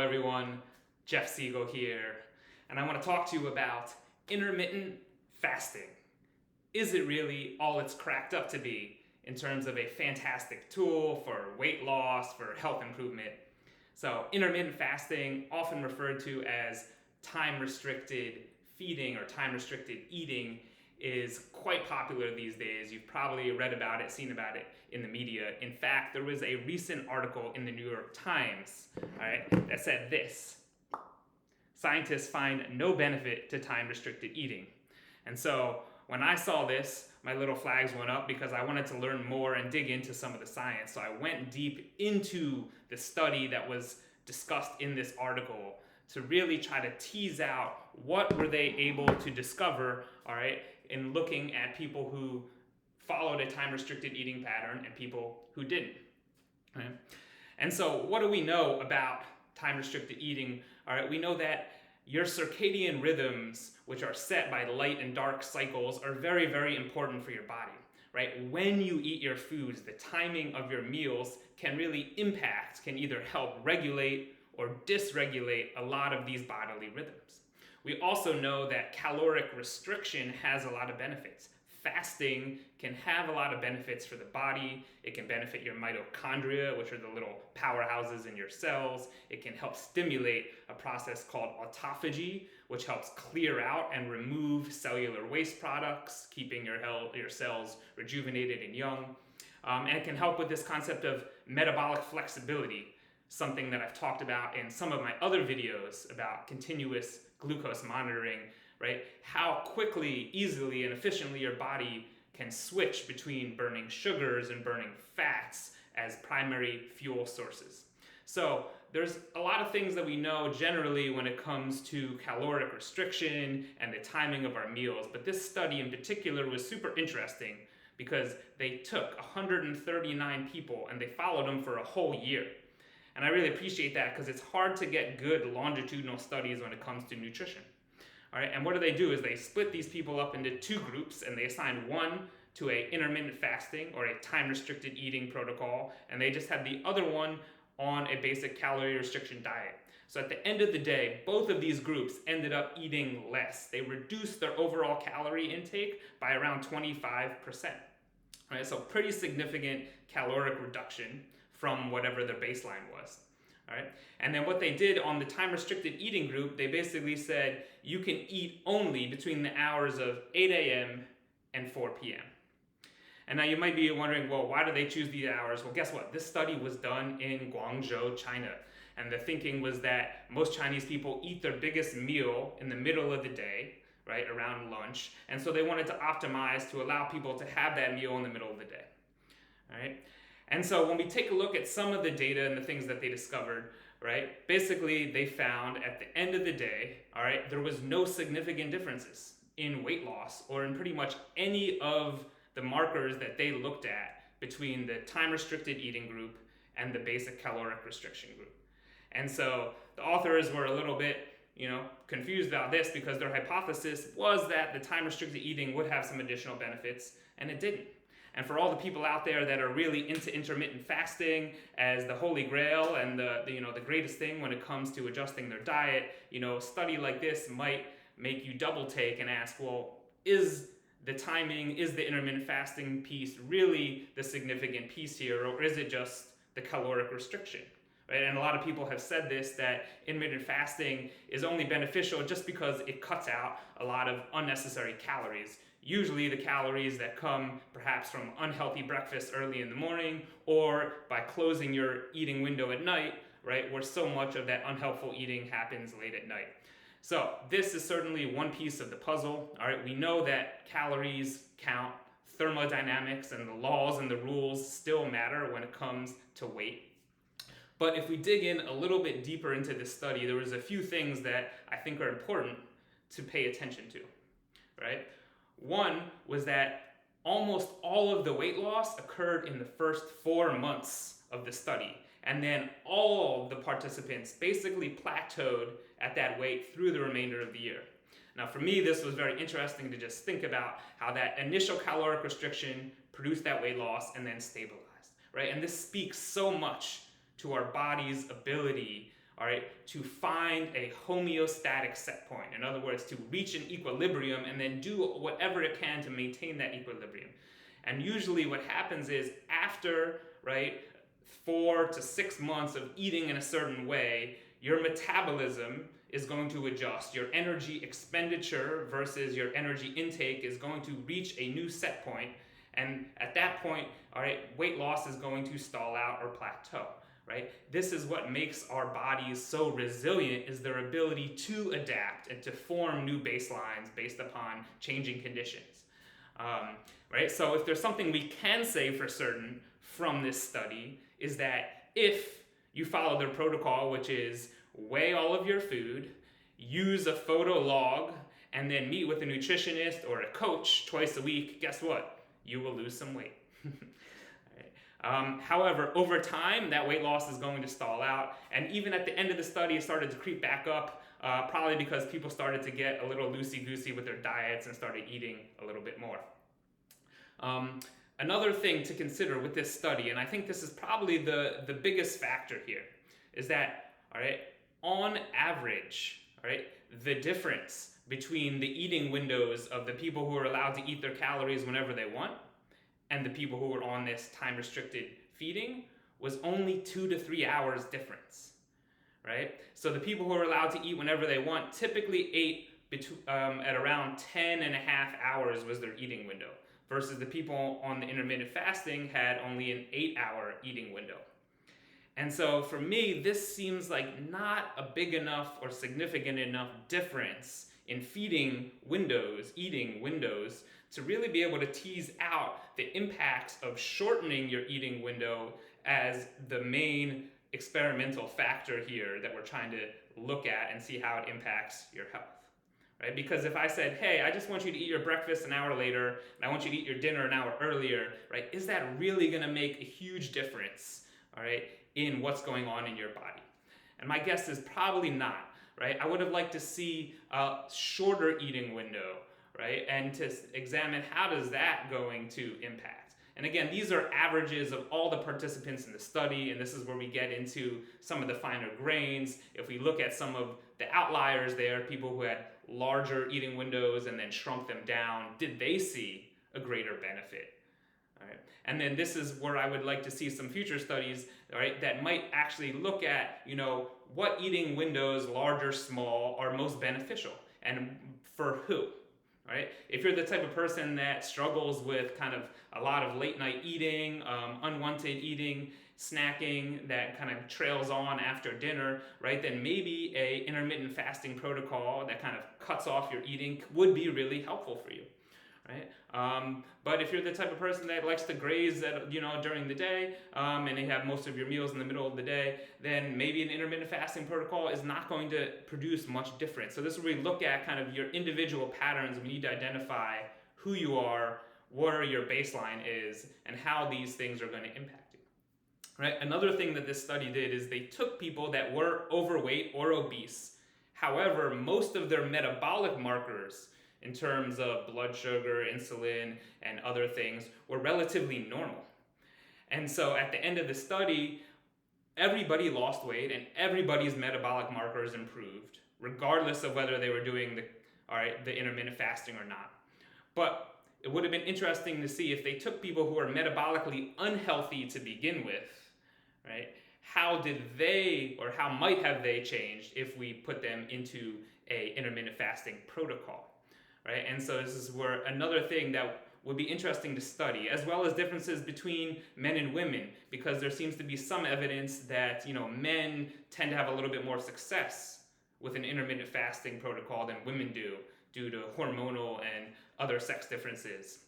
everyone, Jeff Siegel here, and I want to talk to you about intermittent fasting. Is it really all it's cracked up to be in terms of a fantastic tool for weight loss, for health improvement? So intermittent fasting, often referred to as time-restricted feeding or time-restricted eating, is quite popular these days. You've probably read about it, seen about it in the media. In fact, there was a recent article in the New York Times, that said this: scientists find no benefit to time-restricted eating. And so when I saw this, my little flags went up because I wanted to learn more and dig into some of the science. So I went deep into the study that was discussed in this article to really try to tease out what were they able to discover, in looking at people who followed a time-restricted eating pattern and people who didn't. Right? And so what do we know about time-restricted eating? We know that your circadian rhythms, which are set by light and dark cycles, are very, very important for your body. Right? When you eat your foods, the timing of your meals can really impact, can either help regulate or dysregulate a lot of these bodily rhythms. We also know that caloric restriction has a lot of benefits. Fasting can have a lot of benefits for the body. It can benefit your mitochondria, which are the little powerhouses in your cells. It can help stimulate a process called autophagy, which helps clear out and remove cellular waste products, keeping your cells rejuvenated and young. And it can help with this concept of metabolic flexibility, something that I've talked about in some of my other videos about continuous glucose monitoring, right? How quickly, easily, and efficiently your body can switch between burning sugars and burning fats as primary fuel sources. So there's a lot of things that we know generally when it comes to caloric restriction and the timing of our meals, but this study in particular was super interesting because they took 139 people and they followed them for a whole year. And I really appreciate that because it's hard to get good longitudinal studies when it comes to nutrition. All right, and what do is they split these people up into two groups and they assign one to a intermittent fasting or a time-restricted eating protocol, and they just had the other one on a basic calorie restriction diet. So at the end of the day, both of these groups ended up eating less. They reduced their overall calorie intake by around 25%. All right, so pretty significant caloric reduction from whatever their baseline was. All right? And then what they did on the time-restricted eating group, they basically said you can eat only between the hours of 8 a.m. and 4 p.m. And now you might be wondering, well, why do they choose these hours? Well, guess what? This study was done in Guangzhou, China. And the thinking was that most Chinese people eat their biggest meal in the middle of the day, right, around lunch. And so they wanted to optimize to allow people to have that meal in the middle of the day. All right? And so when we take a look at some of the data and the things that they discovered, right, basically they found at the end of the day, there was no significant differences in weight loss or in pretty much any of the markers that they looked at between the time-restricted eating group and the basic caloric restriction group. And so the authors were a little bit, confused about this because their hypothesis was that the time-restricted eating would have some additional benefits, and it didn't. And for all the people out there that are really into intermittent fasting as the holy grail and the greatest thing when it comes to adjusting their diet, a study like this might make you double take and ask, well, is the timing, is the intermittent fasting piece really the significant piece here, or is it just the caloric restriction? Right? And a lot of people have said this, that intermittent fasting is only beneficial just because it cuts out a lot of unnecessary calories. Usually the calories that come perhaps from unhealthy breakfast early in the morning or by closing your eating window at night, right, where so much of that unhelpful eating happens late at night. So this is certainly one piece of the puzzle. All right, we know that calories count, thermodynamics and the laws and the rules still matter when it comes to weight. But if we dig in a little bit deeper into this study, there was a few things that I think are important to pay attention to, right? One was that almost all of the weight loss occurred in the first 4 months of the study. And then all the participants basically plateaued at that weight through the remainder of the year. Now for me, this was very interesting to just think about how that initial caloric restriction produced that weight loss and then stabilized, right? And this speaks so much to our body's ability, all right, to find a homeostatic set point. In other words, to reach an equilibrium and then do whatever it can to maintain that equilibrium. And usually what happens is after, right, 4 to 6 months of eating in a certain way, your metabolism is going to adjust. Your energy expenditure versus your energy intake is going to reach a new set point. And at that point, all right, weight loss is going to stall out or plateau, right? This is what makes our bodies so resilient, is their ability to adapt and to form new baselines based upon changing conditions, right? So if there's something we can say for certain from this study, is that if you follow their protocol, which is weigh all of your food, use a photo log, and then meet with a nutritionist or a coach twice a week, guess what? You will lose some weight. However, over time, that weight loss is going to stall out. And even at the end of the study, it started to creep back up, probably because people started to get a little loosey-goosey with their diets and started eating a little bit more. Another thing to consider with this study, and I think this is probably the biggest factor here, is that, all right, on average, all right, the difference between the eating windows of the people who are allowed to eat their calories whenever they want and the people who were on this time-restricted feeding was only 2 to 3 hours difference, right? So the people who are allowed to eat whenever they want typically ate at around 10 and a half hours was their eating window, versus the people on the intermittent fasting had only an 8-hour eating window. And so for me, this seems like not a big enough or significant enough difference in eating windows, to really be able to tease out the impacts of shortening your eating window as the main experimental factor here that we're trying to look at and see how it impacts your health. Right? Because if I said, hey, I just want you to eat your breakfast an hour later, and I want you to eat your dinner an hour earlier, right? Is that really going to make a huge difference, all right, in what's going on in your body? And my guess is probably not, right? I would have liked to see a shorter eating window, right? And to examine how does that going to impact. And again, these are averages of all the participants in the study, and this is where we get into some of the finer grains. If we look at some of the outliers there, people who had larger eating windows and then shrunk them down, did they see a greater benefit? All right. And then this is where I would like to see some future studies, all right, that might actually look at, what eating windows, large or small, are most beneficial and for who. Right? If you're the type of person that struggles with kind of a lot of late night eating, unwanted eating, snacking that kind of trails on after dinner, right, then maybe a intermittent fasting protocol that kind of cuts off your eating would be really helpful for you. Right? But if you're the type of person that likes to graze during the day, and you have most of your meals in the middle of the day, then maybe an intermittent fasting protocol is not going to produce much difference. So this is where we look at kind of your individual patterns. We need to identify who you are, where your baseline is, and how these things are going to impact you. Right? Another thing that this study did is they took people that were overweight or obese. However, most of their metabolic markers in terms of blood sugar, insulin, and other things were relatively normal. And so at the end of the study, everybody lost weight and everybody's metabolic markers improved, regardless of whether they were doing the intermittent fasting or not. But it would have been interesting to see if they took people who are metabolically unhealthy to begin with, right? How did they, or how might have they changed if we put them into a intermittent fasting protocol? Right? And so this is where another thing that would be interesting to study, as well as differences between men and women, because there seems to be some evidence that men tend to have a little bit more success with an intermittent fasting protocol than women do, due to hormonal and other sex differences.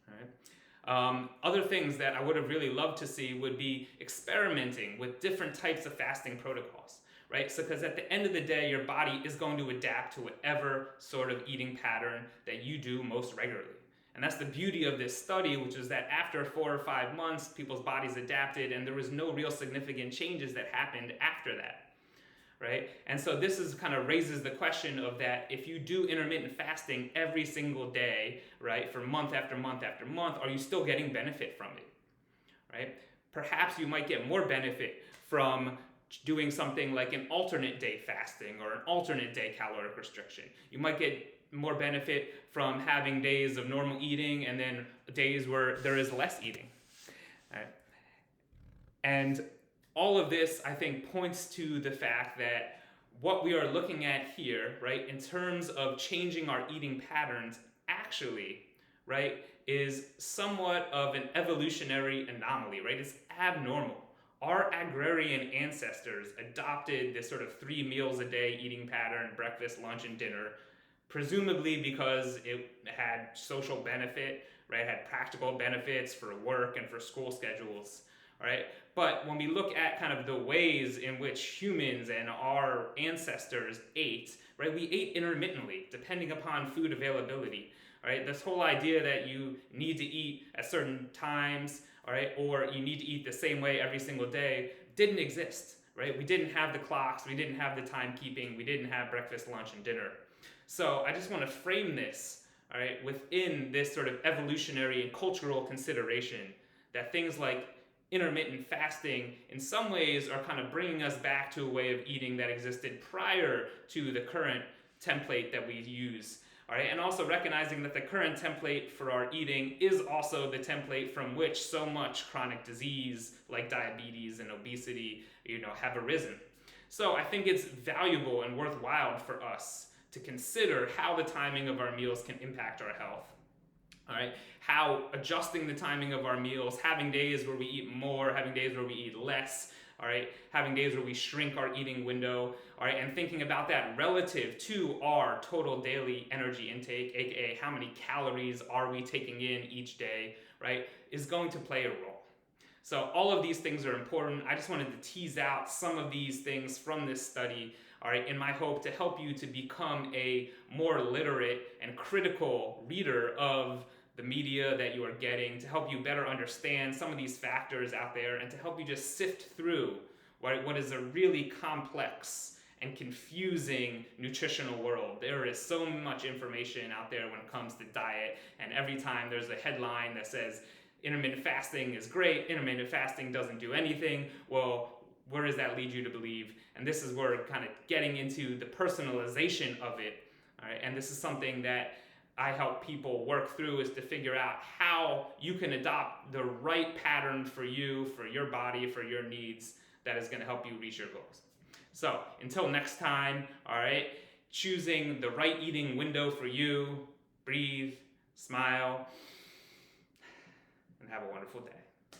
Right? Other things that I would have really loved to see would be experimenting with different types of fasting protocols. Right? So because at the end of the day, your body is going to adapt to whatever sort of eating pattern that you do most regularly. And that's the beauty of this study, which is that after 4 or 5 months, people's bodies adapted and there was no real significant changes that happened after that. Right? And so this is kind of raises the question of that if you do intermittent fasting every single day, right, for month after month after month, are you still getting benefit from it? Right? Perhaps you might get more benefit from doing something like an alternate day fasting or an alternate day caloric restriction. You might get more benefit from having days of normal eating and then days where there is less eating. All right. And all of this, I think, points to the fact that what we are looking at here, right, in terms of changing our eating patterns, actually, right, is somewhat of an evolutionary anomaly, right? It's abnormal. Our agrarian ancestors adopted this sort of 3 meals a day eating pattern, breakfast, lunch, and dinner, presumably because it had social benefit, right? It had practical benefits for work and for school schedules, right? But when we look at kind of the ways in which humans and our ancestors ate, right? We ate intermittently, depending upon food availability, right? This whole idea that you need to eat at certain times, all right, or you need to eat the same way every single day didn't exist, right? We didn't have the clocks, we didn't have the timekeeping, we didn't have breakfast, lunch, and dinner. So I just want to frame this, all right, within this sort of evolutionary and cultural consideration that things like intermittent fasting in some ways are kind of bringing us back to a way of eating that existed prior to the current template that we use. All right, and also recognizing that the current template for our eating is also the template from which so much chronic disease like diabetes and obesity, have arisen. So I think it's valuable and worthwhile for us to consider how the timing of our meals can impact our health. All right, how adjusting the timing of our meals, having days where we eat more, having days where we eat less, all right, having days where we shrink our eating window, all right, and thinking about that relative to our total daily energy intake, aka how many calories are we taking in each day, right, is going to play a role. So all of these things are important. I just wanted to tease out some of these things from this study, all right, in my hope to help you to become a more literate and critical reader of the media that you are getting, to help you better understand some of these factors out there, and to help you just sift through what is a really complex and confusing nutritional world. There is so much information out there when it comes to diet, and every time there's a headline that says intermittent fasting is great, intermittent fasting doesn't do anything, well, where does that lead you to believe? And this is where we're kind of getting into the personalization of it, all right? And this is something that I help people work through, is to figure out how you can adopt the right pattern for you, for your body, for your needs, that is going to help you reach your goals. So until next time, all right, choosing the right eating window for you, breathe, smile, and have a wonderful day.